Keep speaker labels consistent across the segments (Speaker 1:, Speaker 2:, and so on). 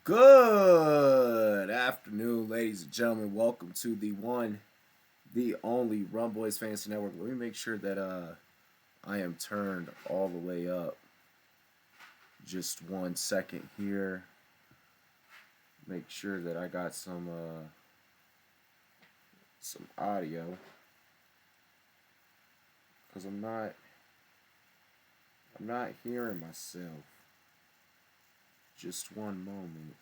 Speaker 1: Good afternoon, ladies and gentlemen. Welcome to the one, the only Rumboyz Fantasy Network. Let me make sure that I am turned all the way up. Just 1 second here. Make sure that I got some audio, because I'm not hearing myself. Just one moment.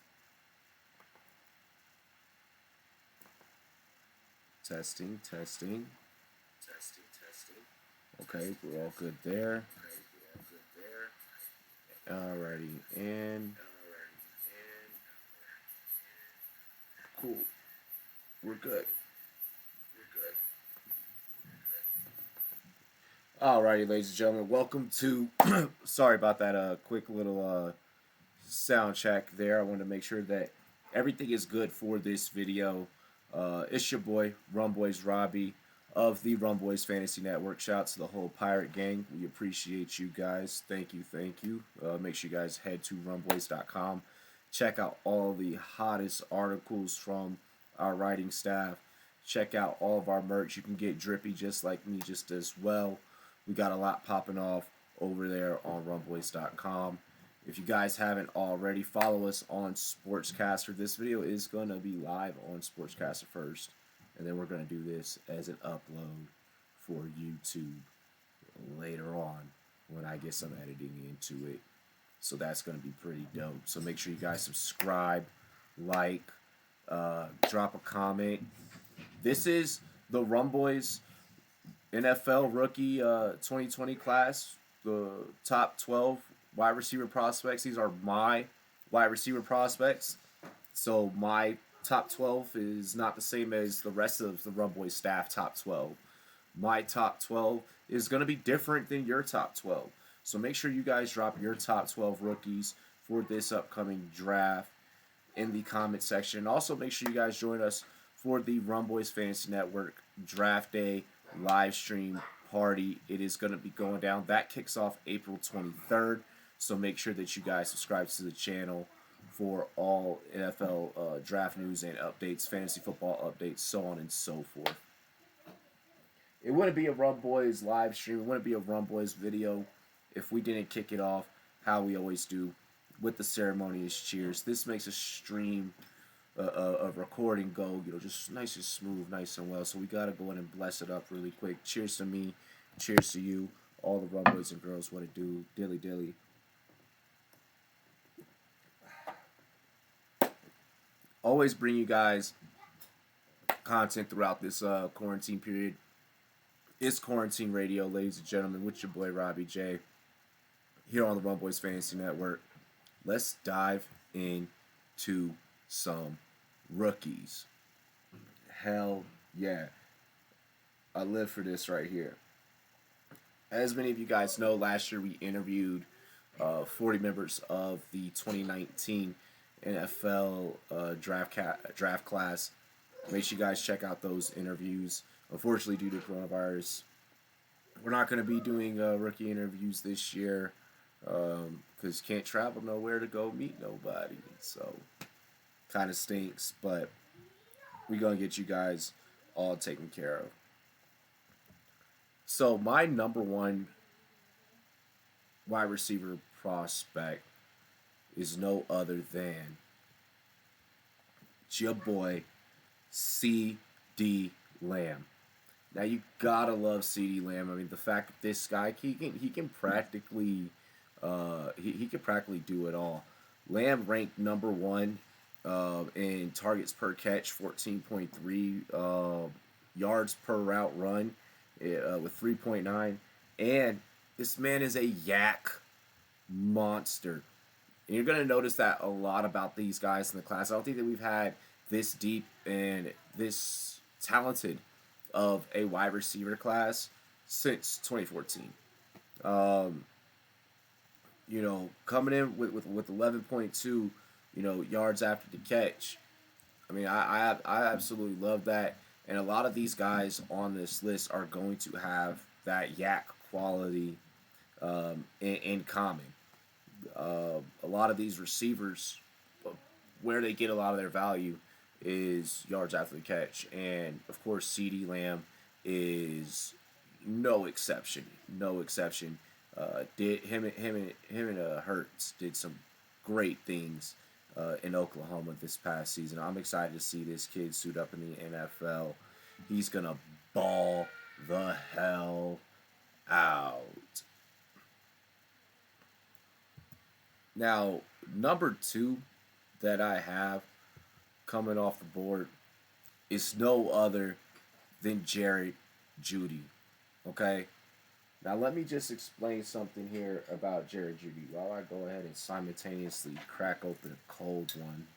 Speaker 1: Testing. Okay, we're all good there. Alrighty, and cool. We're good. Alrighty, ladies and gentlemen, welcome to. Sorry about that. Quick little sound check there. I wanted to make sure that everything is good for this video. It's your boy Rumboyz Robbie of the Rumboyz Fantasy Network. Shout out to the whole Pirate Gang. We appreciate you guys. Thank you. Make sure you guys head to rumboyz.com. Check out all the hottest articles from our writing staff. Check out all of our merch. You can get drippy just like me, just as well. We got a lot popping off over there on rumboyz.com. If you guys haven't already, follow us on Sportscaster. This video is going to be live on Sportscaster first, and then we're going to do this as an upload for YouTube later on when I get some editing into it. So that's going to be pretty dope. So make sure you guys subscribe, like, drop a comment. This is the Rumboyz NFL rookie 2020 class, the top 12 wide receiver prospects. These are my wide receiver prospects. So my top 12 is not the same as the rest of the Rumboyz staff top 12. My top 12 is going to be different than your top 12. So make sure you guys drop your top 12 rookies for this upcoming draft in the comment section. Also, make sure you guys join us for the Rumboyz Fantasy Network Draft Day live stream party. It is going to be going down. That kicks off April 23rd. So make sure that you guys subscribe to the channel for all NFL draft news and updates, fantasy football updates, so on and so forth. It wouldn't be a Rumboyz live stream. It wouldn't be a Rumboyz video if we didn't kick it off how we always do with the ceremonious cheers. This makes a stream of recording go, just nice and smooth, nice and well. So we got to go in and bless it up really quick. Cheers to me. Cheers to you. All the Rumboyz and girls, what it do. Dilly. Always bring you guys content throughout this quarantine period. It's Quarantine Radio, ladies and gentlemen, with your boy Robbie J here on the Rumboyz Fantasy Network. Let's dive into some rookies. Hell yeah. I live for this right here. As many of you guys know, last year we interviewed 40 members of the 2019 NFL draft class. Make sure you guys check out those interviews. Unfortunately, due to coronavirus, we're not going to be doing rookie interviews this year because can't travel nowhere to go meet nobody. So, kind of stinks, but we're going to get you guys all taken care of. So, my number one wide receiver prospect is no other than your boy CeeDee Lamb. Now you gotta love CeeDee Lamb. I mean, the fact that this guy he can practically he can practically do it all. Lamb ranked number one in targets per catch, 14.3 yards per route run with 3.9, and this man is a yak monster. And you're gonna notice that a lot about these guys in the class. I don't think that we've had this deep and this talented of a wide receiver class since 2014. Coming in with 11.2, yards after the catch. I mean, I absolutely love that. And a lot of these guys on this list are going to have that yak quality in common. A lot of these receivers where they get a lot of their value is yards after the catch, and of course, CeeDee Lamb is no exception. No exception. Did him and Hurts did some great things in Oklahoma this past season. I'm excited to see this kid suit up in the NFL. He's gonna ball the hell out. Now, number two that I have coming off the board is no other than Jeudy. Okay? Now, let me just explain something here about Jeudy while I go ahead and simultaneously crack open a cold one.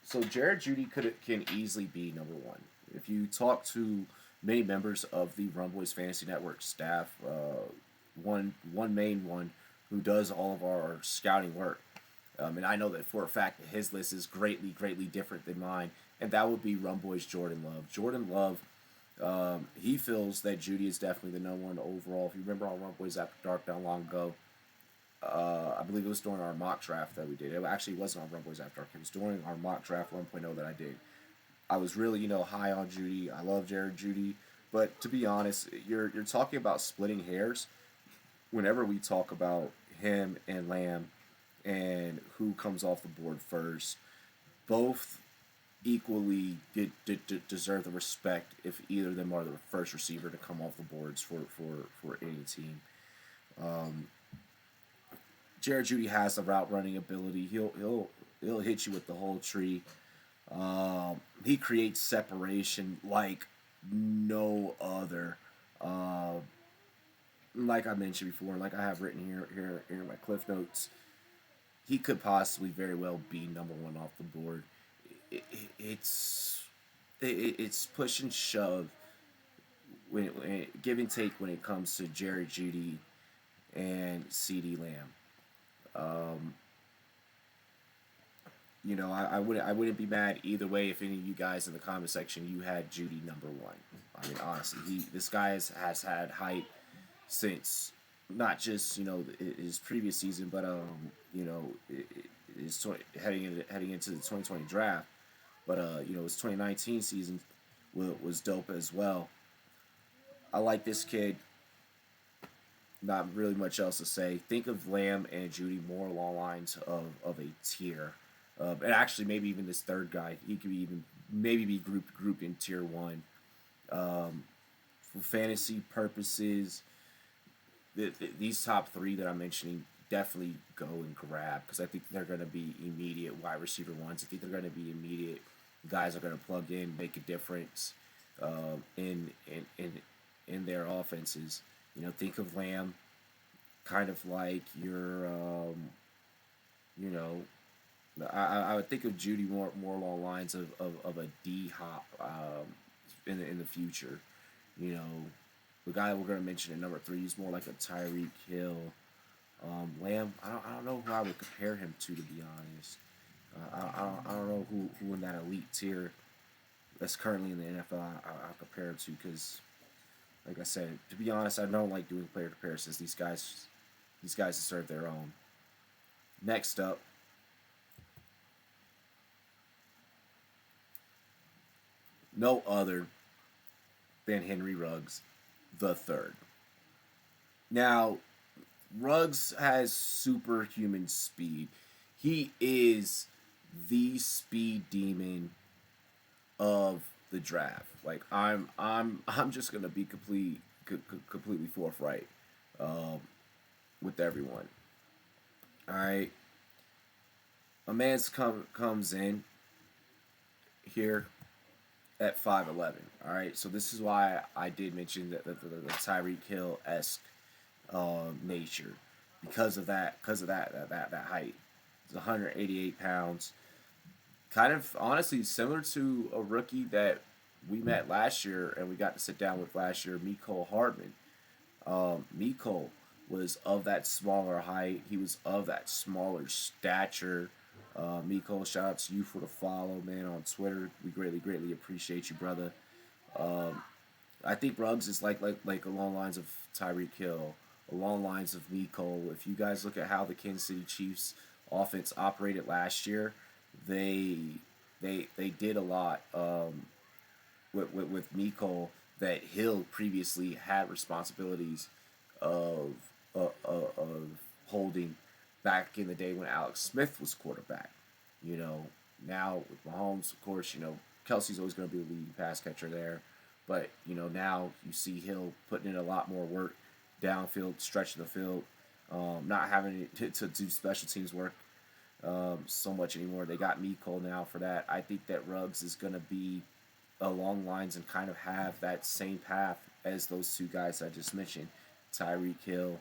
Speaker 1: So, Jeudy can easily be number one. If you talk to many members of the Rumboyz Fantasy Network staff, one main one who does all of our scouting work, and I know that for a fact that his list is greatly different than mine, and that would be Rumboyz Jordan Love. Jordan Love, he feels that Jeudy is definitely the number one overall. If you remember on Rumboyz After Dark not long ago, I believe it was during our mock draft that we did. It actually wasn't on Rumboyz After Dark. It was during our mock draft 1.0 that I did. I was really, high on Jeudy. I love Jeudy. But to be honest, you're talking about splitting hairs whenever we talk about him and Lamb and who comes off the board first. Both equally deserve the respect if either of them are the first receiver to come off the boards for any team. Jeudy has the route running ability. He'll hit you with the whole tree. He creates separation like no other. Like I mentioned before, like I have written here in my cliff notes, he could possibly very well be number one off the board. It's push and shove when give and take when it comes to Jeudy and CeeDee Lamb. I wouldn't be mad either way if any of you guys in the comment section you had Jeudy number one. I mean, honestly, this guy has had hype since not just his previous season, but heading into the 2020 draft, but his 2019 season was dope as well. I like this kid. Not really much else to say. Think of Lamb and Jeudy more along lines of a tier. And actually, maybe even this third guy, he could maybe be grouped in tier one. For fantasy purposes, these top three that I'm mentioning definitely go and grab because I think they're going to be immediate wide receiver ones. I think they're going to be immediate guys are going to plug in, make a difference in their offenses. Think of Lamb kind of like your, I would think of Jeudy more along lines of a D hop in the future. The guy we're going to mention at number 3 is more like a Tyreek Hill. Lamb, I don't know who I would compare him to be honest. I don't know who in that elite tier that's currently in the NFL I'll compare him to because, like I said, to be honest, I don't like doing player comparisons. These guys deserve their own. Next up, no other than Henry Ruggs the third. Now, Ruggs has superhuman speed. He is the speed demon of the draft. Like I'm just gonna be completely forthright with everyone. All right, a man's comes in here at 5'11". All right, so this is why I did mention that the Tyreek Hill esque nature because of that height. He's 188 pounds. Kind of honestly similar to a rookie that we met last year and we got to sit down with last year, Mecole Hardman. Mecole was of that smaller height. He was of that smaller stature. Mecole, shout out to you for the follow, man, on Twitter. We greatly appreciate you, brother. I think Ruggs is like along lines of Tyreek Hill, along lines of Mecole. If you guys look at how the Kansas City Chiefs offense operated last year, they they did a lot with Mecole that Hill previously had responsibilities of of holding back in the day when Alex Smith was quarterback. You know, now with Mahomes, of course, Kelsey's always going to be the leading pass catcher there. But, now you see Hill putting in a lot more work downfield, stretching the field, not having to do special teams work so much anymore. They got Mecole now for that. I think that Ruggs is going to be along lines and kind of have that same path as those two guys I just mentioned, Tyreek Hill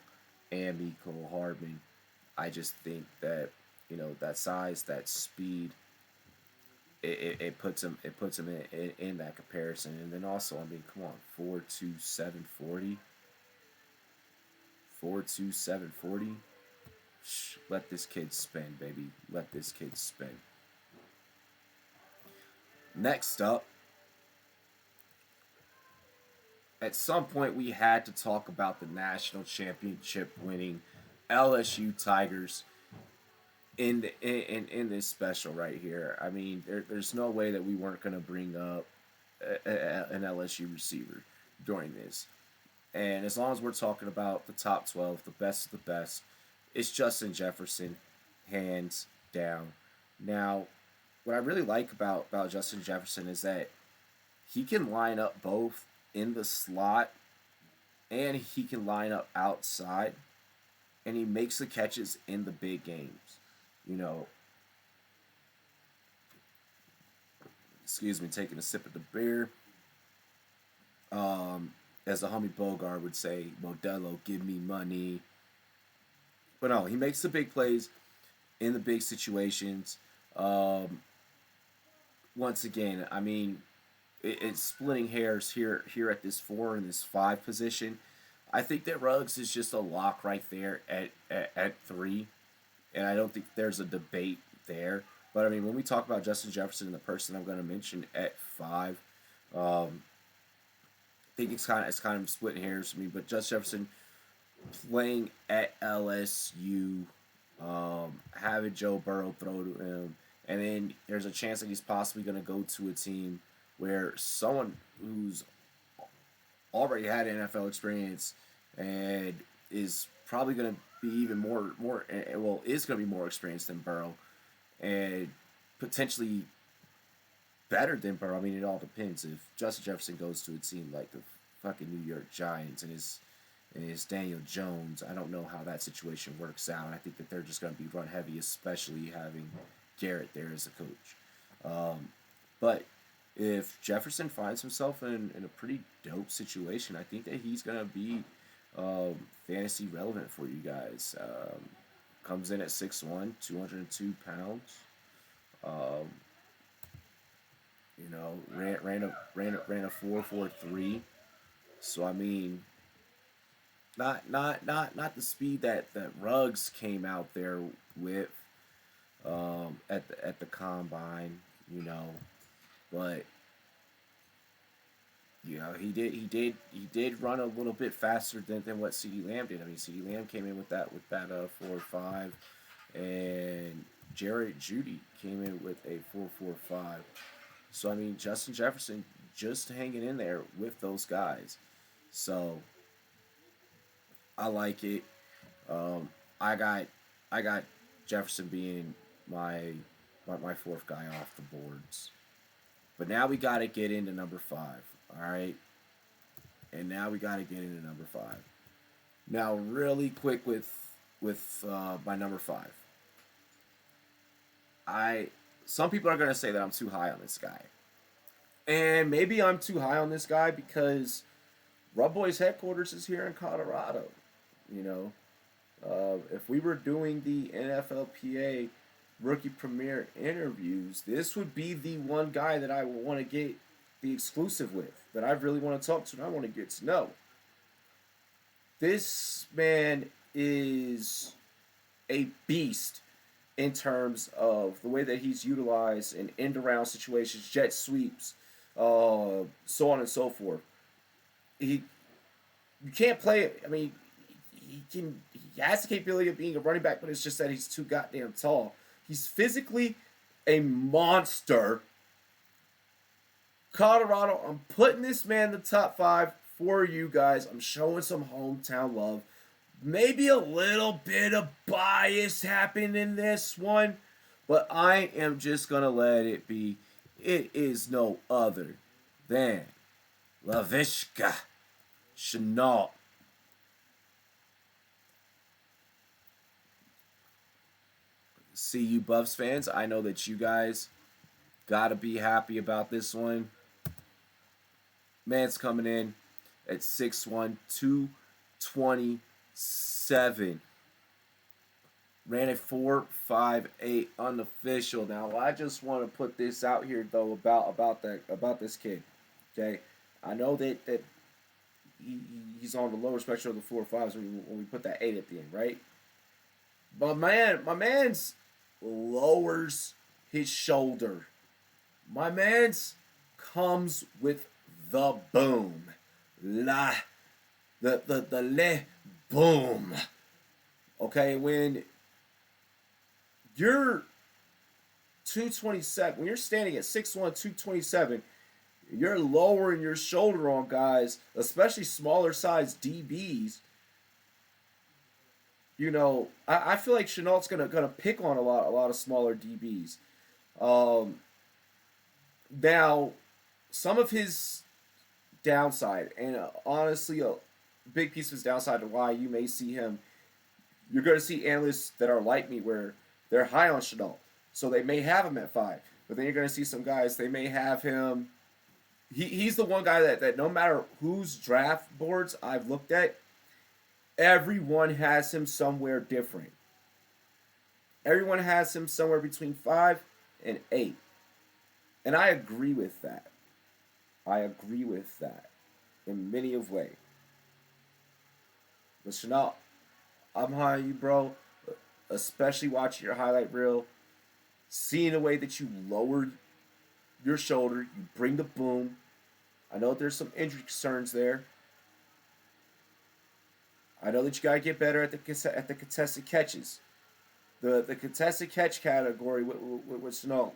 Speaker 1: and Mecole Hardman. I just think that that size, that speed, it puts him in that comparison. And then also, I mean, come on, 4.2740, 4.2740. Let this kid spin, baby. Let this kid spin. Next up, at some point we had to talk about the national championship winning LSU Tigers in this special right here. I mean, there's no way that we weren't going to bring up an LSU receiver during this. And as long as we're talking about the top 12, the best of the best, it's Justin Jefferson, hands down. Now, what I really like about Justin Jefferson is that he can line up both in the slot and he can line up outside, and he makes the catches in the big games. Excuse me, taking a sip of the beer. As the homie Bogart would say, Modelo, give me money. But no, he makes the big plays in the big situations. Once again, I mean, it's splitting hairs here at this 4 and this 5 position. I think that Ruggs is just a lock right there at 3, and I don't think there's a debate there. But I mean, when we talk about Justin Jefferson and the person I'm going to mention at 5, I think it's kind of splitting hairs for me. But Justin Jefferson playing at LSU, having Joe Burrow throw to him, and then there's a chance that he's possibly going to go to a team where someone who's already had NFL experience and is probably going to be even is going to be more experienced than Burrow and potentially better than Burrow. I mean, it all depends. If Justin Jefferson goes to a team like the fucking New York Giants and it's Daniel Jones, I don't know how that situation works out. I think that they're just going to be run heavy, especially having Garrett there as a coach. But if Jefferson finds himself in a pretty dope situation, I think that he's going to be fantasy relevant for you guys. Comes in at 6'1", 202 pounds. Ran a 4.43. So I mean, not the speed that Ruggs came out there with at the combine, but he did run a little bit faster than what CeeDee Lamb did. I mean, CeeDee Lamb came in with that 4.5, and Jeudy came in with a 4.45. So I mean, Justin Jefferson just hanging in there with those guys. So I like it. I got Jefferson being my 4th guy off the boards. But now we got to get into number 5, all right? And now we got to get into number 5. Now, really quick with my number 5. Some people are going to say that I'm too high on this guy. And maybe I'm too high on this guy because Rumboyz headquarters is here in Colorado. If we were doing the NFLPA Rookie Premier interviews, this would be the one guy that I would want to get the exclusive with, that I really want to talk to and I want to get to know. This man is a beast in terms of the way that he's utilized in end-around situations, jet sweeps, so on and so forth. You can't play it. I mean, he has the capability of being a running back, but it's just that he's too goddamn tall. He's physically a monster. Colorado, I'm putting this man in the top 5 for you guys. I'm showing some hometown love. Maybe a little bit of bias happened in this one, but I am just going to let it be. It is no other than Laviska Shenault. See you Buffs fans, I know that you guys got to be happy about this one. Man's coming in at 6'1", 227. Ran at 4.58 unofficial. Now I just want to put this out here though about this kid. Okay, I know that he's on the lower spectrum of the 4.5s when we put that 8 at the end, right? But my man's lowers his shoulder. My man's comes with the boom. The le boom. Okay, when you're 227, when you're standing at 6'1", 227, you're lowering your shoulder on guys, especially smaller size DBs. You know, I feel like Shenault's gonna pick on a lot of smaller DBs. Now, some of his downside, and honestly, a big piece of his downside to why you may see him, you're going to see analysts that are like me where they're high on Shenault, so they may have him at 5. But then you're going to see some guys, they may have him. He's the one guy that no matter whose draft boards I've looked at, everyone has him somewhere different. Everyone has him somewhere between 5 and 8. And I agree with that. I agree with that in many of ways. But Shenault, I'm high on you, bro. Especially watching your highlight reel. Seeing the way that you lowered your shoulder. You bring the boom. I know there's some injury concerns there. I know that you got to get better at the contested catches. The contested catch category with Shenault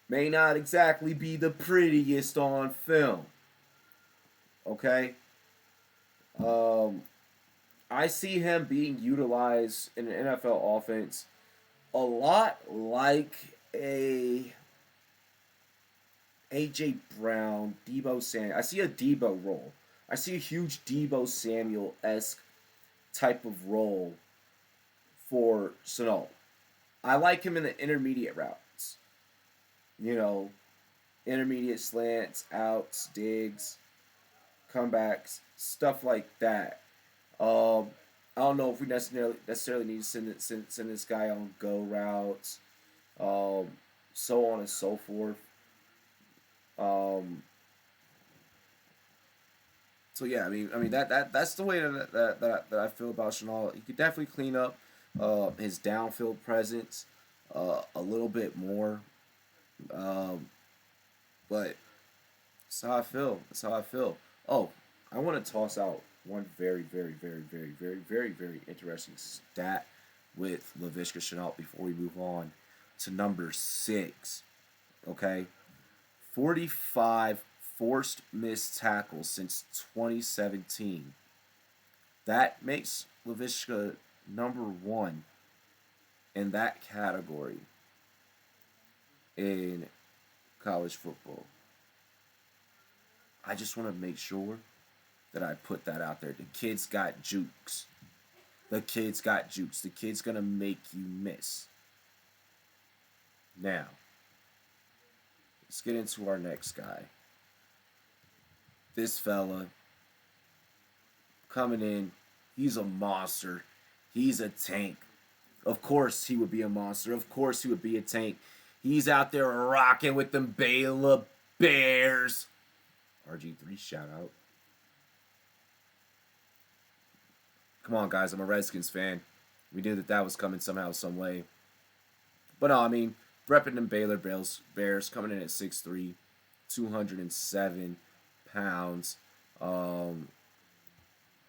Speaker 1: may not exactly be the prettiest on film. Okay? I see him being utilized in an NFL offense a lot like a A.J. Brown, Deebo Samuel. I see a Deebo role. I see a huge Deebo Samuel-esque type of role for Shenault. I like him in the intermediate routes. You know, intermediate slants, outs, digs, comebacks, stuff like that. I don't know if we necessarily need to send this guy on go routes, so on and so forth. So yeah, I mean that's the way that I feel about Shenault. He could definitely clean up his downfield presence a little bit more. But that's how I feel. That's how I feel. Oh, I want to toss out one very interesting stat with Laviska Shenault before we move on to number 6. Okay, 45 forced missed tackles since 2017. That makes Laviska number 1 in that category in college football. I just want to make sure that I put that out there. The kid's got jukes. The kid's got jukes. The kid's going to make you miss. Now, let's get into our next guy. This fella coming in, he's a monster. He's a tank. Of course he would be a monster. Of course he would be a tank. He's out there rocking with them Baylor Bears. RG3 shout out. Come on, guys. I'm a Redskins fan. We knew that was coming somehow, some way. But no, I mean, repping them Baylor Bears coming in at 6'3", 207 pounds. A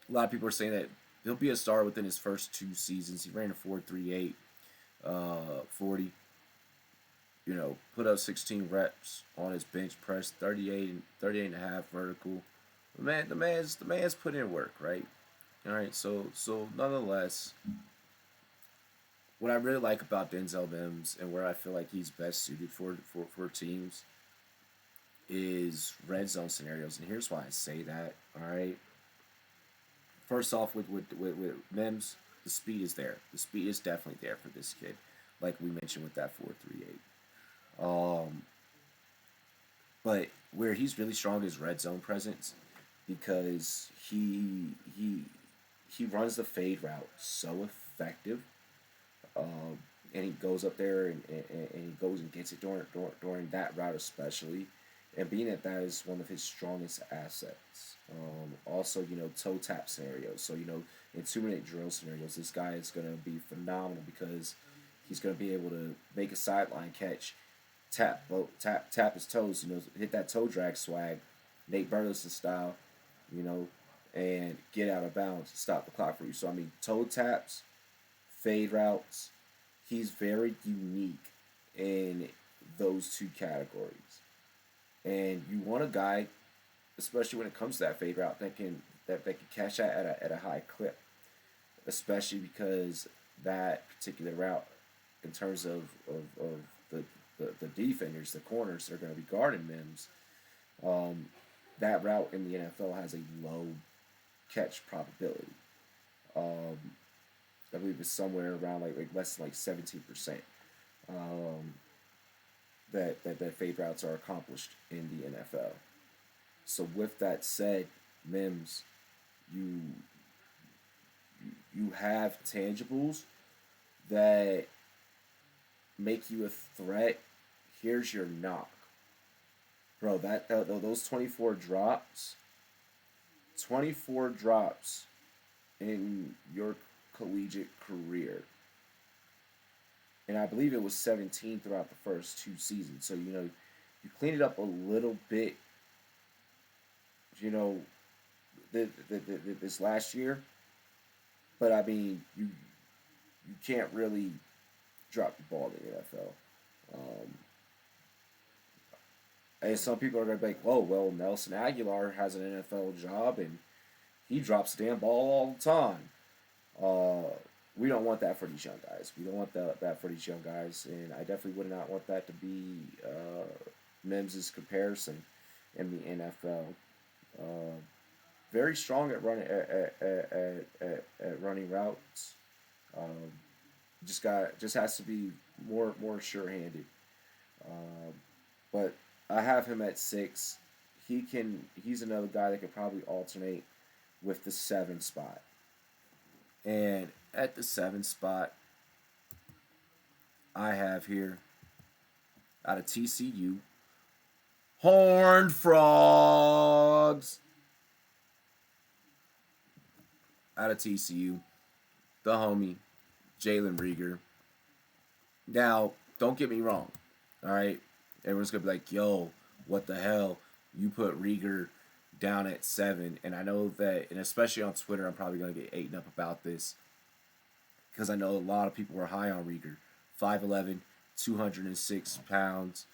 Speaker 1: lot of people are saying that He'll be a star within his first 2 seasons. He ran a 4.38 40. Put up 16 reps on his bench press, 38 and a half vertical. The man's put in work, right? All right, so nonetheless, what I really like about Denzel Mims and where I feel like he's best suited for teams is red zone scenarios, and here's why I say that. All right, first off, with Mims, the speed is there. The speed is definitely there for this kid, like we mentioned with that 4.38. Um, but where he's really strong is red zone presence because he runs the fade route so effective. Um, and he goes up there and he goes and gets it during that route especially. And being that is one of his strongest assets. Also, toe tap scenarios. So, in 2-minute drill scenarios, this guy is going to be phenomenal because he's going to be able to make a sideline catch, tap his toes, hit that toe drag swag, Nate Burleson style, you know, and get out of bounds, stop the clock for you. So, I mean, toe taps, fade routes, he's very unique in those two categories. And you want a guy, especially when it comes to that fade route, that can catch that at a high clip, especially because that particular route, in terms of the defenders, the corners that are going to be guarding Mims, that route in the NFL has a low catch probability. Um, I believe it's somewhere around like less than like 17%. Um, that fade routes are accomplished in the NFL. So with that said, Mims, you you have tangibles that make you a threat. Here's your knock, bro. Those 24 drops in your collegiate career, and I believe it was 17 throughout the first 2 seasons. So you clean it up a little bit. You know, this last year, but I mean, you can't really drop the ball in the NFL. Um, and some people are gonna be like, "Whoa, well, Nelson Aguilar has an NFL job and he drops the damn ball all the time." Uh, we don't want that for these young guys. We don't want that for these young guys, and I definitely would not want that to be Mims's comparison in the NFL. Uh, Very strong at running at running routes. Um, just has to be more sure handed. Um, but I have him at 6. He's another guy that could probably alternate with the 7 spot. And at the 7 spot, I have here out of TCU, Horned Frogs. Out of TCU, the homie, Jalen Reagor. Now, don't get me wrong, all right? Everyone's going to be like, yo, what the hell? You put Reagor down at 7. And I know that, and especially on Twitter, I'm probably going to get eaten up about this because I know a lot of people are high on Reagor. 5'11", 206 pounds,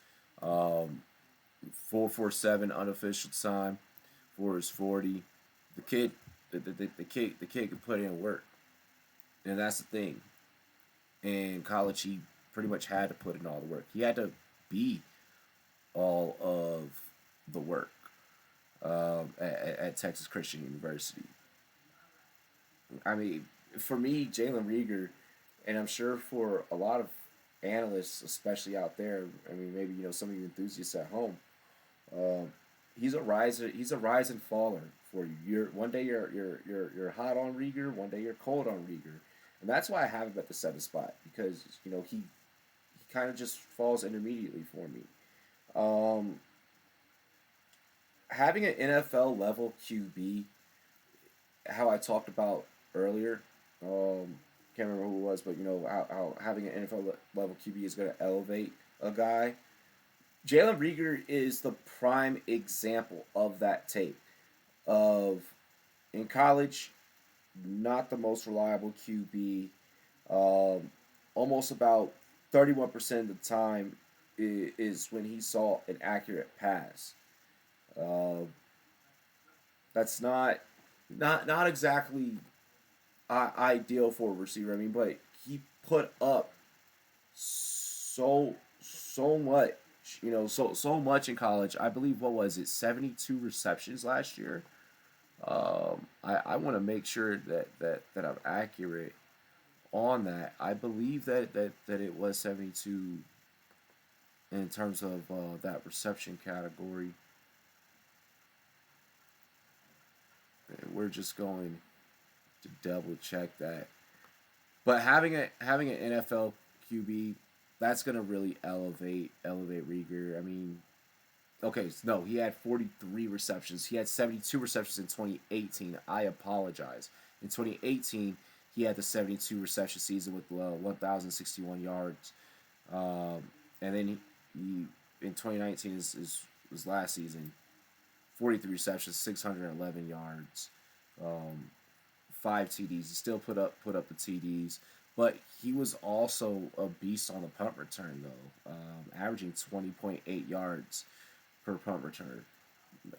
Speaker 1: 4.47 unofficial time for his 40. The kid can put in work, and that's the thing. In college, he pretty much had to put in all the work. He had to be all of the work at Texas Christian University. I mean, for me, Jalen Reagor, and I'm sure for a lot of analysts, especially out there, I mean, maybe some of you enthusiasts at home, um, he's a riser. He's a rise and faller for you. One day you're hot on Reagor, one day you're cold on Reagor, and that's why I have him at the 7 spot because he kind of just falls intermediately for me. Um, Having an NFL level QB, how I talked about earlier, can't remember who it was, but how having an NFL level QB is going to elevate a guy. Jalen Reagor is the prime example of that tape. Of in college, not the most reliable QB. Um, Almost about 31% of the time is when he saw an accurate pass. Uh, that's not exactly ideal for a receiver. I mean, but he put up so much, so much in college. I believe what was it, 72 receptions last year. I want to make sure that I'm accurate on that. I believe that it was 72 in terms of that reception category. We're just going to double check that. But having an NFL QB, that's gonna really elevate Reagor. I mean, okay, no, he had 43 receptions. He had 72 receptions in 2018. I apologize. In 2018, he had the 72 reception season with 1,061 yards. And then he in 2019 is last season, 43 receptions, 611 yards, um, 5 TDs. He still put up the TDs, but he was also a beast on the punt return though, averaging 20.8 yards per punt return.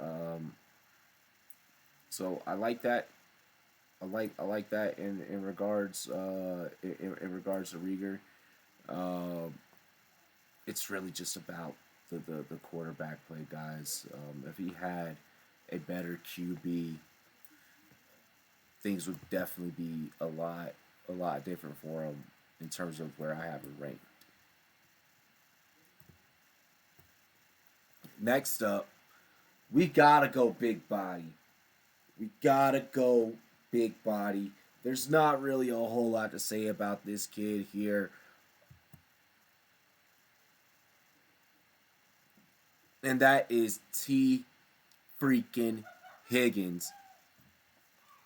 Speaker 1: Um, so I like that. I like that in regards in regards to Reagor. Um, it's really just about the quarterback play, guys. If he had a better QB, things would definitely be a lot different for him in terms of where I have him ranked. Next up, we gotta go big body. We gotta go big body. There's not really a whole lot to say about this kid here, and that is T freaking Higgins.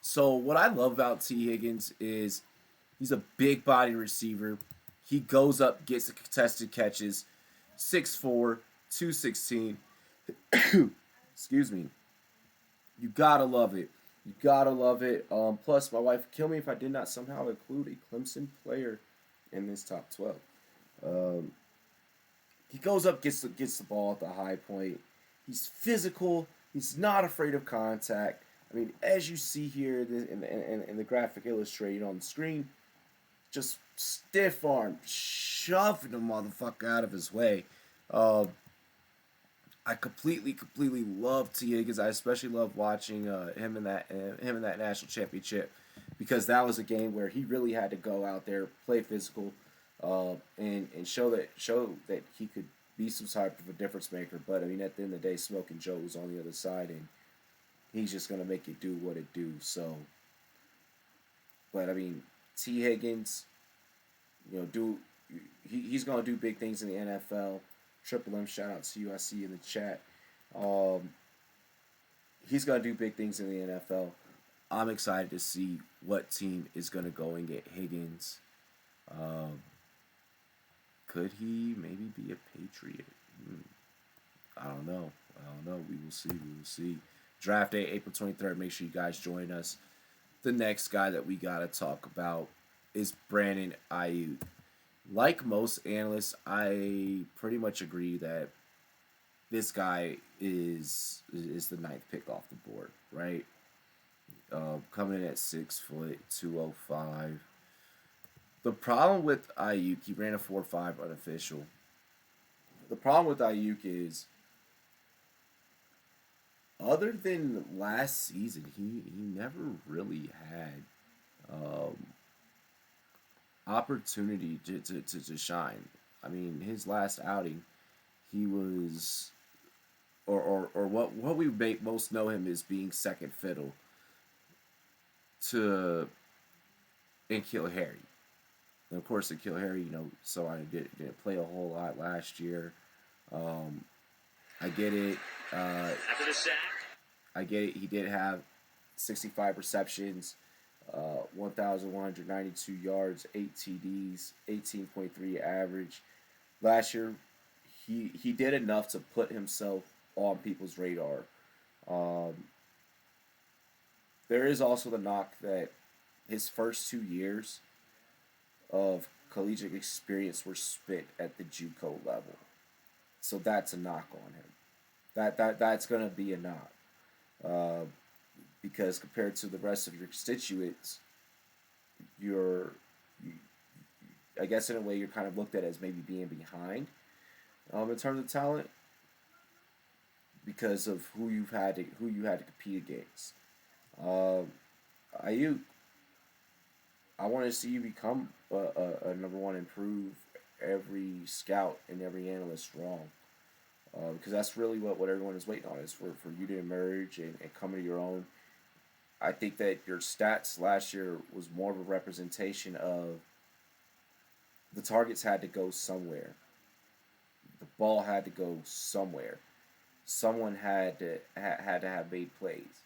Speaker 1: So what I love about T Higgins is he's a big body receiver. He goes up, gets the contested catches, 6'4", 216. Excuse me. You gotta love it. You gotta love it. Plus, my wife would kill me if I did not somehow include a Clemson player in this top 12. Um, he goes up, gets the ball at the high point. He's physical. He's not afraid of contact. I mean, as you see here in the graphic illustrated on the screen, just stiff arm, shoving the motherfucker out of his way. Uh, I completely love T Higgins. I especially love watching him in that national championship because that was a game where he really had to go out there, play physical, and show that he could be some type of a difference maker. But I mean, at the end of the day, Smoking Joe was on the other side, and he's just gonna make it do what it do. So, but I mean, T Higgins, you know, he's gonna do big things in the NFL. Triple M, shout out to you. I see you in the chat. Um, he's gonna do big things in the NFL. I'm excited to see what team is gonna go and get Higgins. Um, could he maybe be a Patriot? I don't know. We will see. Draft day, April 23rd. Make sure you guys join us. The next guy that we gotta talk about is Brandon Aiyuk. Like most analysts, I pretty much agree that this guy is the ninth pick off the board, right? Coming in at 6 foot, 205. The problem with Aiyuk, he ran a 4.5 unofficial. The problem with Aiyuk is, other than last season, he never really had um, opportunity to shine. I mean, his last outing, he was, or what we most know him as being second fiddle to N'Keal Harry. And of course, N'Keal Harry, so I didn't play a whole lot last year. Um, I get it. After the sack, I get it. He did have 65 receptions, 1,192 yards, 8 TDs, 18.3 average. Last year, he did enough to put himself on people's radar. Um, there is also the knock that his first 2 years of collegiate experience were spent at the JUCO level. So that's a knock on him. That's gonna be a knock. Uh, because compared to the rest of your constituents, you're, you, I guess in a way you're kind of looked at as maybe being behind in terms of talent because of who you had to compete against. Um, Aiyuk, I want to see you become a number one and prove every scout and every analyst wrong. Because that's really what everyone is waiting on is for you to emerge and come to your own. I think that your stats last year was more of a representation of the targets had to go somewhere. The ball had to go somewhere. Someone had to have made plays,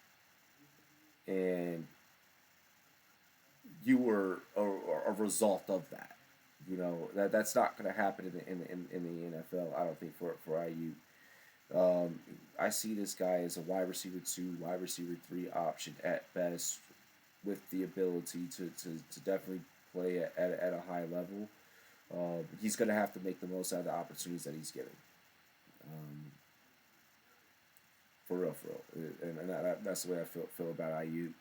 Speaker 1: and you were a result of that. You know that's not going to happen in the NFL. I don't think for IU. I see this guy as a wide receiver 2, wide receiver 3 option at best, with the ability to definitely play at a high level. He's going to have to make the most out of the opportunities that he's given. Um, for real, and that's the way I feel about Aiyuk.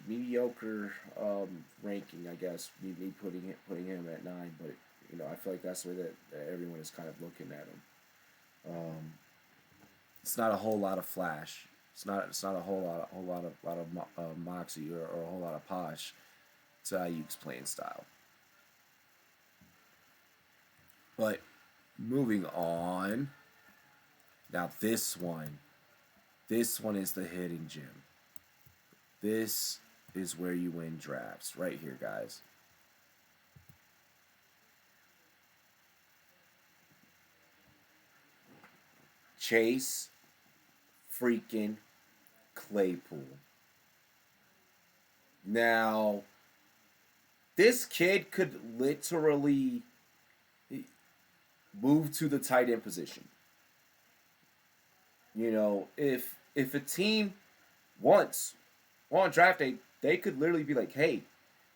Speaker 1: Mediocre ranking, I guess. Me putting him at 9, but I feel like that's the way that everyone is kind of looking at him. It's not a whole lot of flash. It's not a whole lot of moxie or a whole lot of posh to Aiyuk's playing style. But moving on. Now this one is the hidden gem. This is where you win drafts, right here, guys. Chase freaking Claypool. Now, this kid could literally move to the tight end position. If a team wants on draft day, they could literally be like, "Hey,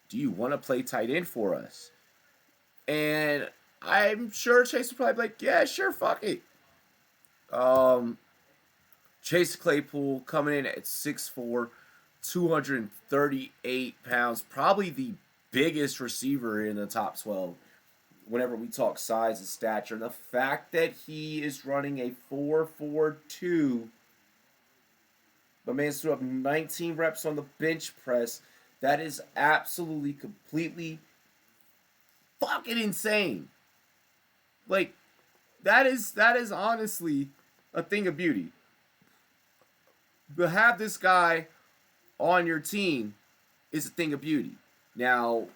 Speaker 1: do you want to play tight end for us?" And I'm sure Chase would probably be like, "Yeah, sure, fuck it." Chase Claypool coming in at 6'4", 238 pounds, probably the biggest receiver in the top 12 whenever we talk size and stature. The fact that he is running a 4.42, but managed to have 19 reps on the bench press, that is absolutely, completely fucking insane. Like, that is honestly a thing of beauty. To have this guy on your team is a thing of beauty. Now,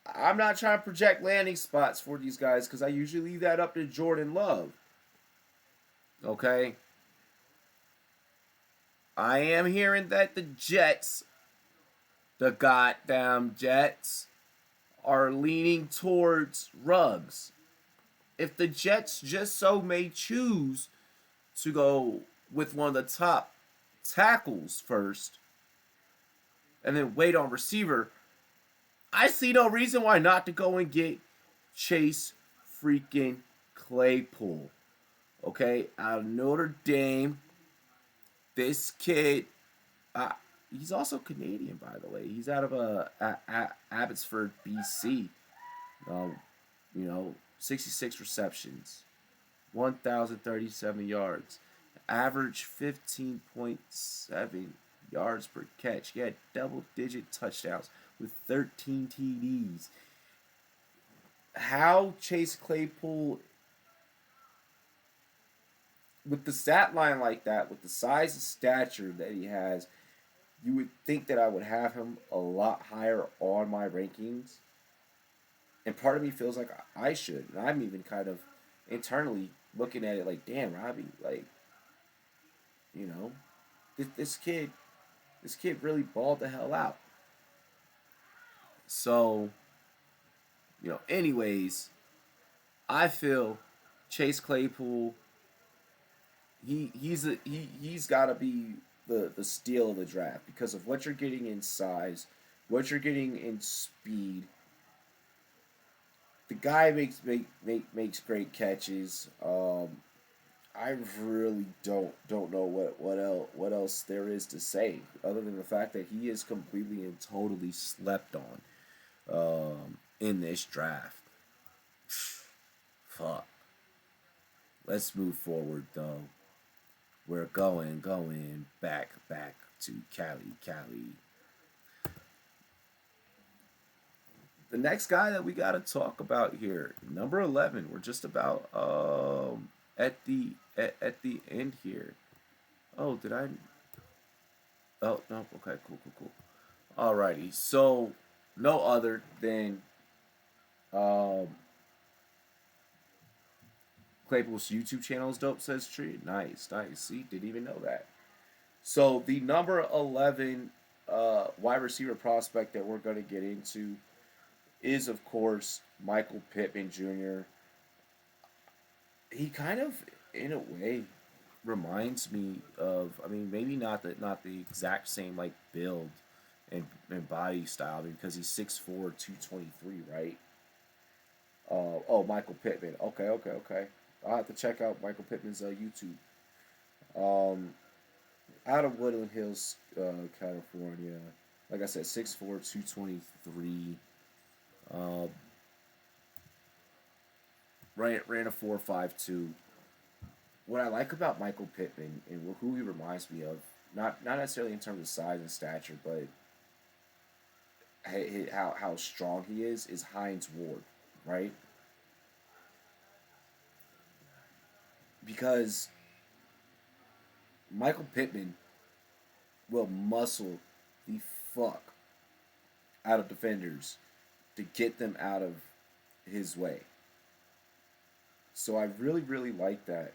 Speaker 1: I'm not trying to project landing spots for these guys because I usually leave that up to Jordan Love. Okay? I am hearing that the Jets, the goddamn Jets, are leaning towards Ruggs. If the Jets just so may choose to go with one of the top tackles first and then wait on receiver, I see no reason why not to go and get Chase freaking Claypool. Okay, out of Notre Dame. This kid, he's also Canadian, by the way. He's out of Abbotsford, BC. 66 receptions, 1,037 yards, average 15.7 yards per catch. He had double-digit touchdowns with 13 TDs. How Chase Claypool, with the stat line like that, with the size and stature that he has, you would think that I would have him a lot higher on my rankings. And part of me feels like I should. And I'm even kind of internally looking at it like, damn, Robbie, like, this kid really balled the hell out. So, anyways, I feel Chase Claypool, he's got to be the steal of the draft because of what you're getting in size, what you're getting in speed. The guy makes great catches. I really don't know what else there is to say other than the fact that he is completely and totally slept on in this draft. Fuck. Let's move forward though. We're going back to Cali. The next guy that we got to talk about here, number 11. We're just about at the end here. Oh, did I? Oh no. Okay, cool. Alrighty. So no other than um, Claypool's YouTube channel is dope. Says Tree. Nice. See, didn't even know that. So the number 11 wide receiver prospect that we're going to get into is, of course, Michael Pittman Jr. He kind of, in a way, reminds me of. I mean, maybe not the exact same like build and body style because he's 6'4", 223, right? Oh, Michael Pittman. Okay. I'll have to check out Michael Pittman's YouTube. Out of Woodland Hills, California. Like I said, 6'4", 223. Ran a 4.52. What I like about Michael Pittman and who he reminds me of, not necessarily in terms of size and stature, but how strong he is Hines Ward, right? Because Michael Pittman will muscle the fuck out of defenders to get them out of his way. So I really like that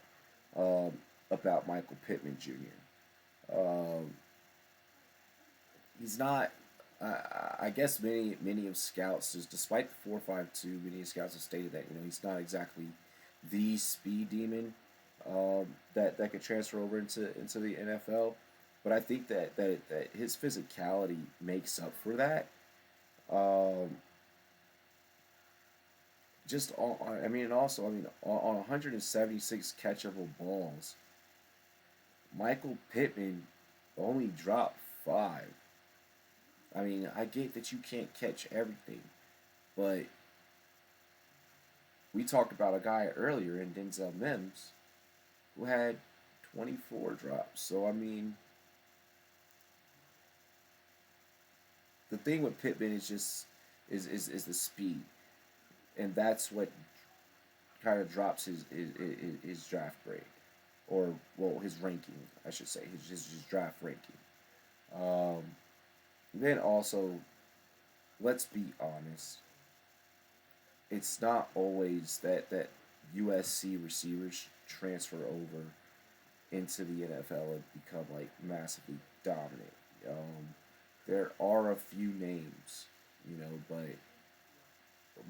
Speaker 1: about Michael Pittman Jr. He's not. I guess many of scouts, despite the 4.52, many of scouts have stated that he's not exactly the speed demon that could transfer over into the NFL. But I think that his physicality makes up for that. On 176 catchable balls, Michael Pittman only dropped 5. I mean, I get that you can't catch everything, but we talked about a guy earlier in Denzel Mims who had 24 drops. So I mean, the thing with Pittman is just is the speed, and that's what kind of drops his draft grade, or his ranking, I should say, his draft ranking. Then also, let's be honest, it's not always that USC receivers transfer over into the NFL and become like massively dominant. There are a few names, but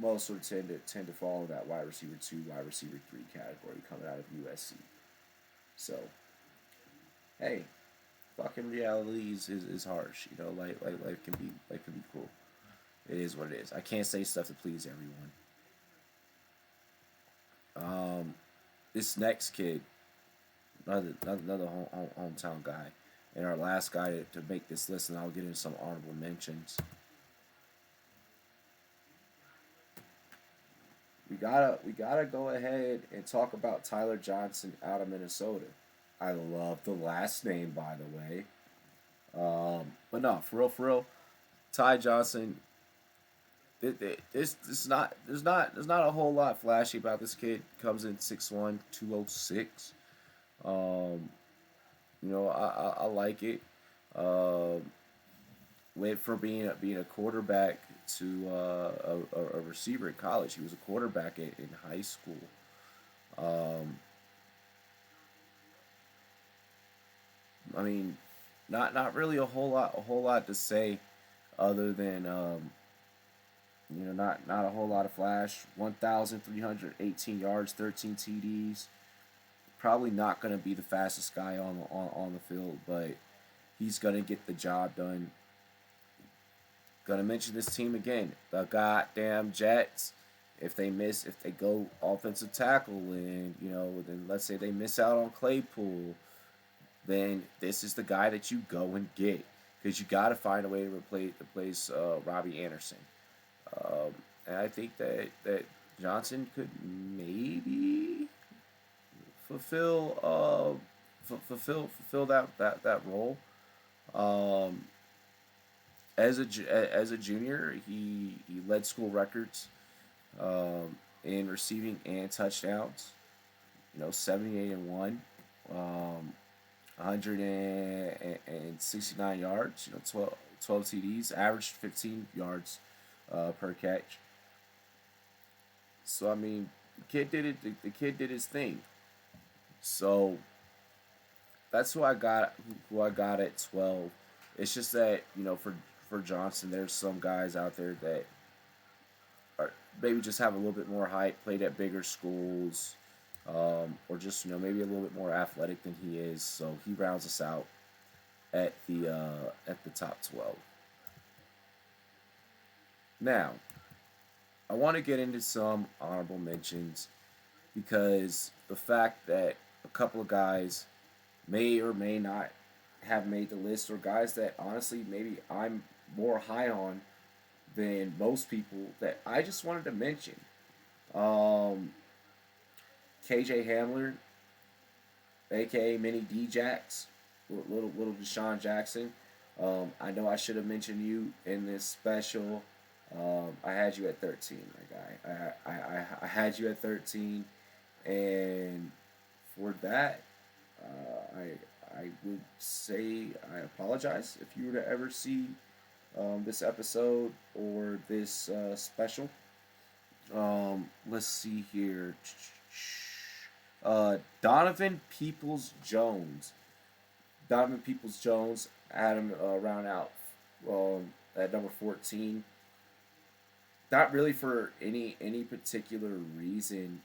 Speaker 1: most would tend to follow that wide receiver 2, wide receiver 3 category coming out of USC. So, hey, fucking reality is harsh. Life can be cruel. It is what it is. I can't say stuff to please everyone. This next kid, another hometown guy, and our last guy to make this list, and I'll get into some honorable mentions. We gotta go ahead and talk about Tyler Johnson out of Minnesota. I love the last name, by the way. But no, for real, Ty Johnson. There's not a whole lot flashy about this kid. Comes in 6'1", 206. I like it. Went from being a quarterback to a receiver in college. He was a quarterback in high school. I mean, not really a whole lot to say, other than not a whole lot of flash. 1,318 yards, 13 TDs. Probably not going to be the fastest guy on the field, but He's gonna get the job done. Gonna mention this team again. The goddamn Jets. If they go offensive tackle, and then let's say they miss out on Claypool, then this is the guy that you go and get, because you got to find a way to replace Robbie Anderson. And I think that Johnson could maybe fulfill that role. Um, as a junior, he led school records in receiving and touchdowns. 78-1, 169 yards. 12 TDs, averaged 15 yards per catch. So I mean, the kid did it. The kid did his thing. So that's who I got. Who I got at 12. It's just that for Johnson, there's some guys out there that are maybe just have a little bit more height, played at bigger schools, or just maybe a little bit more athletic than he is. So he rounds us out at the top 12. Now, I want to get into some honorable mentions, because the fact that a couple of guys may or may not have made the list, or guys that honestly maybe I'm more high on than most people, that I just wanted to mention. KJ Hamler, aka Mini D-Jax, little Deshaun Jackson. I know I should have mentioned you in this special. I had you at 13, my guy. I had you at 13, and for that, I would say I apologize if you were to ever see this episode or this special. Let's see here. Donovan Peoples-Jones. Donovan Peoples-Jones had him round out at number 14. Not really for any particular reason,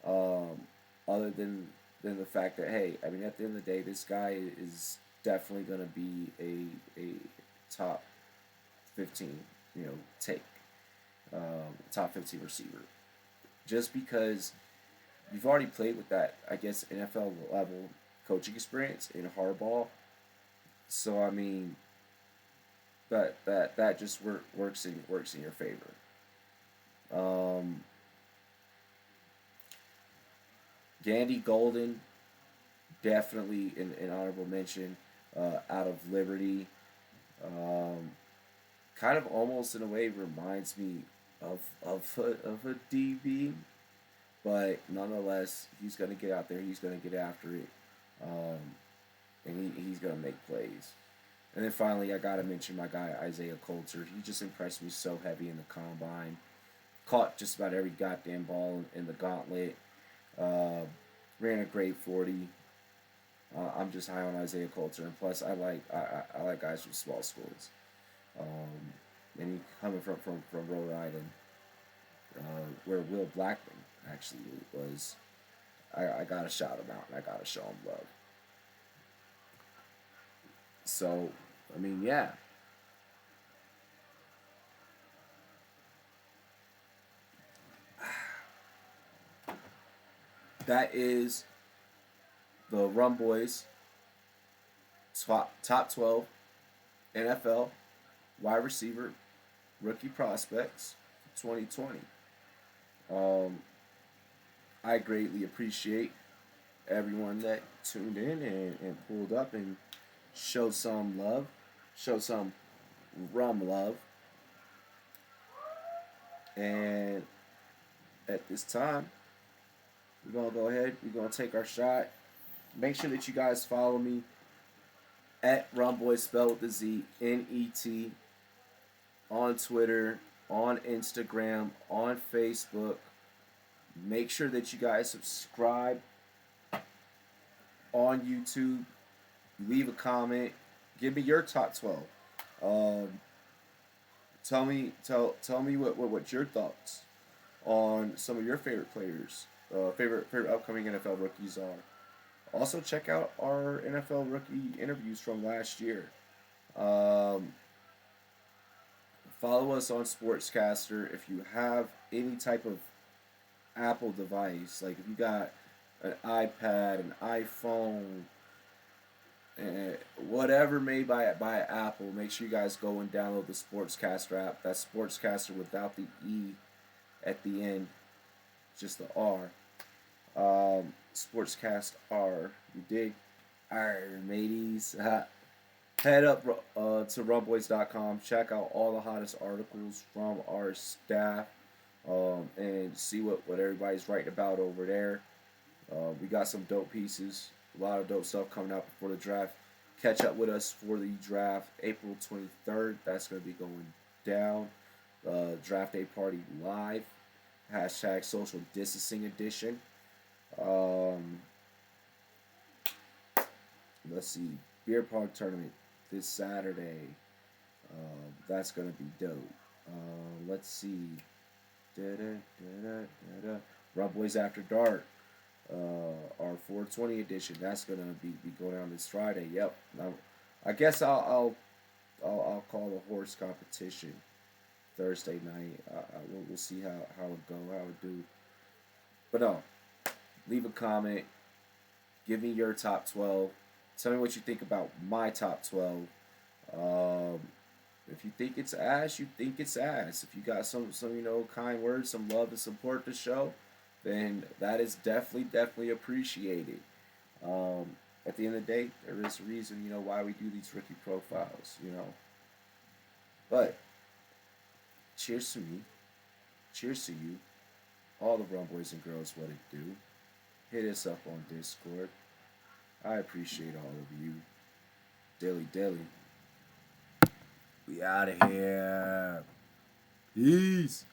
Speaker 1: other than the fact that, hey, I mean, at the end of the day, this guy is definitely going to be a top 15, take top 15 receiver, just because you've already played with that, I guess, NFL level coaching experience in hardball. So I mean, that just works in your favor. Gandy Golden, definitely an honorable mention, out of Liberty. Kind of almost in a way reminds me of a DB, but nonetheless, he's gonna get out there. He's gonna get after it, and he's gonna make plays. And then finally, I gotta mention my guy Isaiah Coulter. He just impressed me so heavy in the combine. Caught just about every goddamn ball in the gauntlet. Ran a great 40. I'm just high on Isaiah Coulter, and plus I like guys from small schools. And he coming from Rhode Island, where Will Blackman actually was. I gotta shout him out, and I gotta show him love. So, I mean, yeah. That is the Rumboyz top 12 NFL wide receiver rookie prospects for 2020. I greatly appreciate everyone that tuned in and pulled up and showed some love, showed some rum love. And at this time, we're going to go ahead. We're going to take our shot. Make sure that you guys follow me at Rumboyz, spelled with the Z, Net, on Twitter, on Instagram, on Facebook. Make sure that you guys subscribe on YouTube. Leave a comment. Give me your top 12. Tell me what your thoughts on some of your favorite players, favorite upcoming NFL rookies Also, check out our NFL rookie interviews from last year. Um, Follow us on Sportscaster if you have any type of Apple device. Like if you got an iPad, an iPhone, whatever made by Apple, make sure you guys go and download the Sportscaster app. That's Sportscaster without the E at the end, just the R. Sportscast R. You dig? Alright, mateys. Head up to Rumboyz.com. Check out all the hottest articles from our staff and see what everybody's writing about over there. We got some dope pieces, a lot of dope stuff coming out before the draft. Catch up with us for the draft April 23rd. That's going to be going down. Draft day party live. Hashtag social distancing edition. Let's see. Beer pong tournament this Saturday. That's going to be dope. Let's see. Rumboyz After Dark. Our 420 edition. That's gonna be going on this Friday. Yep. I guess I'll call a horse competition Thursday night. We'll see how it go, how it do. But no, leave a comment. Give me your top 12. Tell me what you think about my top 12. If you think it's ass, you think it's ass. If you got some kind words, some love to support the show, then that is definitely appreciated. At the end of the day, there is a reason, why we do these rookie profiles, But cheers to me. Cheers to you. All the rum boys and girls, what it do. Hit us up on Discord. I appreciate all of you. Dilly. We out of here. Peace.